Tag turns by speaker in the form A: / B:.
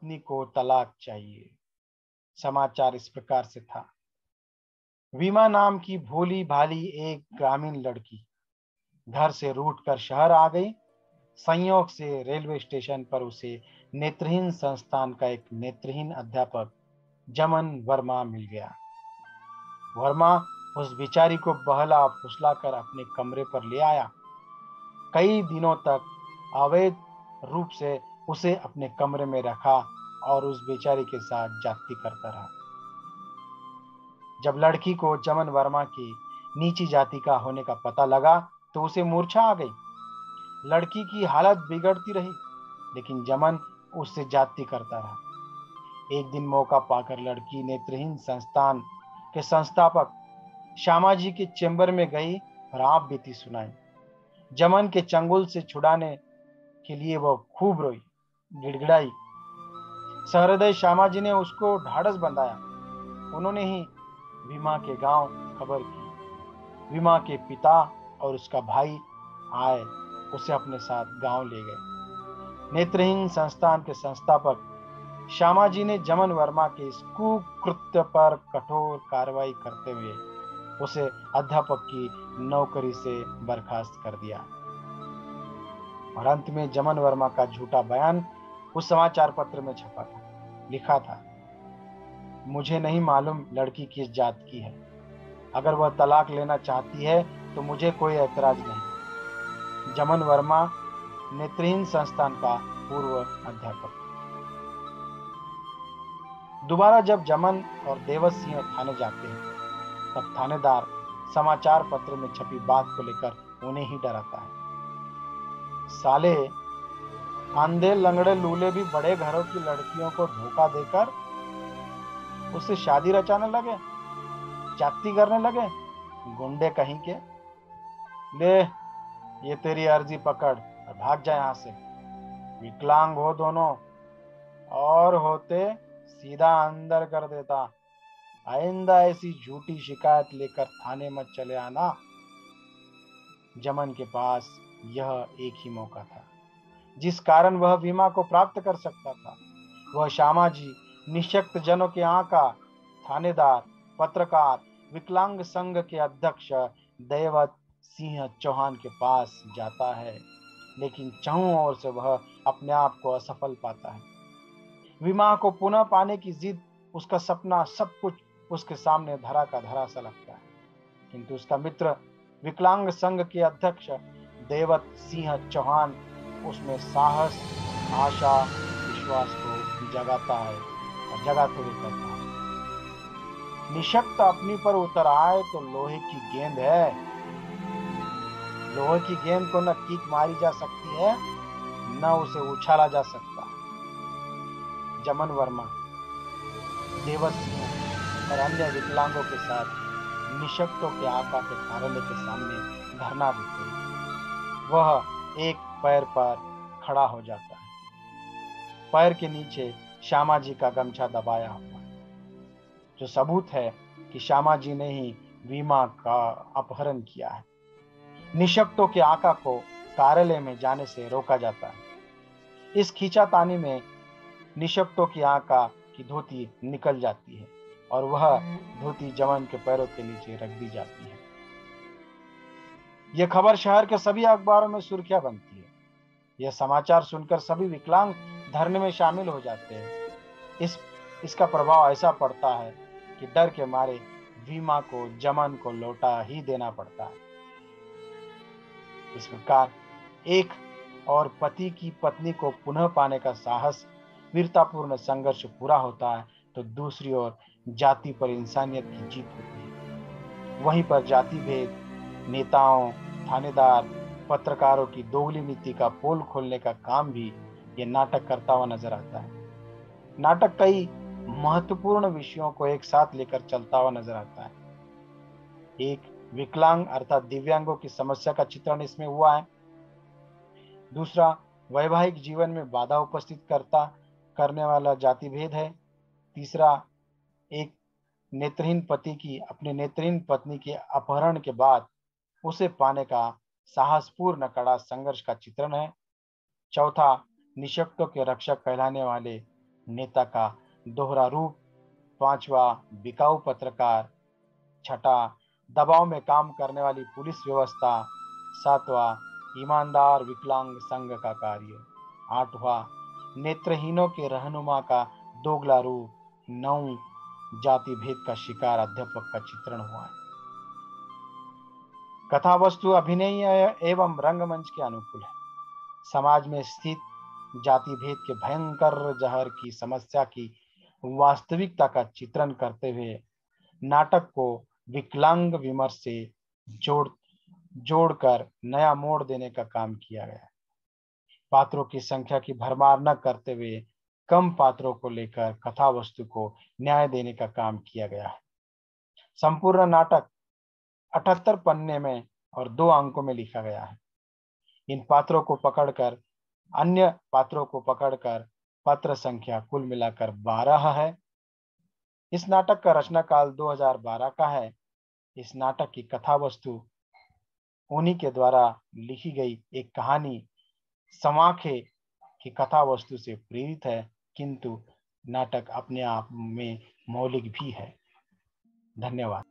A: पत्नी को तलाक चाहिए। समाचार इस प्रकार से था। वीमा नाम की भोली भाली एक ग्रामीण लड़की घर से रूठकर शहर आ गई। संयोग से रेलवे स्टेशन पर उसे नेत्रहीन संस्थान का एक नेत्रहीन अध्यापक जमन वर्मा मिल गया। वर्मा उस बेचारी को बहला फुसला कर अपने कमरे पर ले आया। कई दिनों तक अवैध रूप से उसे अपने कमरे में रखा और उस बेचारी के साथ जाति करता रहा। जब लड़की को जमन वर्मा की नीची जाति का होने का पता लगा तो उसे मूर्छा आ गई। लड़की की हालत बिगड़ती रही, लेकिन जमन उससे जाति करता रहा। एक दिन मौका पाकर लड़की नेत्रहीन संस्थान के संस्थापक श्यामाजी के चेंबर में गई और आप बीती सुनाई। जमन के चंगुल से छुड़ाने के लिए वह खूब रोई, गिड़गिड़ाई। सहृदय श्यामाजी ने उसको ढाढ़स बंधाया। उन्होंने ही वीमा के गांव खबर की। वीमा के पिता और उसका भाई आए, उसे अपने साथ गांव ले गए। नेत्रहीन संस्थान के संस्थापक श्यामाजी ने जमन वर्मा के इस कुकृत्य पर कठोर कार्रवाई करते हुए उसे अध्यापक की नौकरी से बर्खास्त कर दिया। और अंत में जमन वर्मा का झूठा बयान उस समाचार पत्र में छपा था। लिखा था, मुझे नहीं मालूम लड़की किस जात की है। अगर वह तलाक लेना चाहती है तो मुझे कोई ऐतराज नहीं। जमन वर्मा नेत्रहीन संस्थान का पूर्व अध्यापक। दोबारा जब जमन और देवत सिंह थाने जाते हैं तब थानेदार समाचार पत्र में छपी बात को लेकर उन्हें ही डराता है। साले अंधे लंगड़े लूले भी बड़े घरों की लड़कियों को धोखा देकर उससे शादी रचाने लगे, जाति करने लगे। गुंडे कहीं के। ले ये तेरी अर्जी पकड़ और भाग जा यहां से। विकलांग हो दोनों, और होते सीधा अंदर कर देता। आइंदा ऐसी झूठी शिकायत लेकर थाने मत चले आना। जमन के पास यह एक ही मौका था जिस कारण वह वीमा को प्राप्त कर सकता था। वह श्यामाजी, निशक्त जनों के आका, थानेदार, पत्रकार, विकलांग संघ के अध्यक्ष देवत सिंह चौहान के पास जाता है, लेकिन चारों ओर से वह अपने आप को असफल पाता है। वीमा को पुनः पाने की जिद, उसका सपना, सब कुछ उसके सामने धरा का धरा सा लगता है। किंतु उसका मित्र विकलांग संघ के अध्यक्ष देवत सिंह चौहान उसमें साहस, आशा, विश्वास को जगाता है और जगाते हुए कहता है, निशक्त अपनी पर उतर आए तो लोहे की गेंद है। लोहे की गेंद को न किक मारी जा सकती है, न उसे उछाला जा सकता। जमन वर्मा, देवत सिंह और अन्य विकलांगों के साथ निशक्तों के आका के कार्यालय के सामने धरना देते हैं। वह एक पैर पर खड़ा हो जाता है। पैर के नीचे श्यामाजी का गमछा दबाया हुआ है, जो सबूत है कि श्यामाजी ने ही वीमा का अपहरण किया है। निशक्तों के आका को कार्यालय में जाने से रोका जाता है। इस खींचातानी में निशक्तों की आका की धोती निकल जाती है और वह धोती जमन के पैरों के नीचे रख दी जाती है। यह खबर शहर के सभी अखबारों में सुर्खियां बनती है। यह समाचार सुनकर सभी विकलांग धरने में शामिल हो जाते हैं। इसका प्रभाव ऐसा पड़ता है कि डर के मारे वीमा को जमन को लौटा ही देना पड़ता है। इस प्रकार एक और पति की पत्नी को पुनः पाने का साहस, वीरतापूर्ण संघर्ष पूरा होता है तो दूसरी ओर जाति पर इंसानियत की जीत होती है। वहीं पर जाति भेद, नेताओं, थानेदार, पत्रकारों की दोगली नीति का पोल खोलने का काम भी ये नाटक करता हुआ नजर आता है। नाटक कई महत्वपूर्ण विषयों को एक साथ लेकर चलता हुआ नजर आता है। एक विकलांग अर्थात दिव्यांगों की समस्या का चित्रण इसमें हुआ है। दूसरा, वैवाहिक जीवन में बाधा उपस्थित करने वाला जाति भेद है। तीसरा, एक नेत्रहीन पति की अपने नेत्रहीन पत्नी के अपहरण के बाद उसे पाने का साहसपूर्ण कड़ा संघर्ष का चित्रण है। चौथा, निशक्तों के रक्षक कहलाने वाले नेता का दोहरा रूप, पांचवा बिकाऊ पत्रकार, छठा दबाव में काम करने वाली पुलिस व्यवस्था, सातवां ईमानदार विकलांग संघ का कार्य, आठवां नेत्रहीनों के रहनुमा का दोगला रूप, नौ जाति भेद का शिकार अध्यापक का चित्रण हुआ है। कथा वस्तु अभिनय एवं रंगमंच के अनुकूल है। समाज में स्थित जाति भेद के भयंकर जहर की समस्या की वास्तविकता का चित्रण करते हुए नाटक को विकलांग विमर्श से जोड़कर नया मोड़ देने का काम किया गया है। पात्रों की संख्या की भरमार न करते हुए कम पात्रों को लेकर कथा वस्तु को न्याय देने का काम किया गया है। संपूर्ण नाटक 78 पन्ने में और 2 अंकों में लिखा गया है। इन पात्रों को पकड़कर अन्य पात्रों को पकड़कर पात्र संख्या कुल मिलाकर 12 है। इस नाटक का रचना काल 2012 का है। इस नाटक की कथा वस्तु उन्हीं के द्वारा लिखी गई एक कहानी समाखे की कथा वस्तु से प्रेरित है, किंतु नाटक अपने आप में मौलिक भी है। धन्यवाद।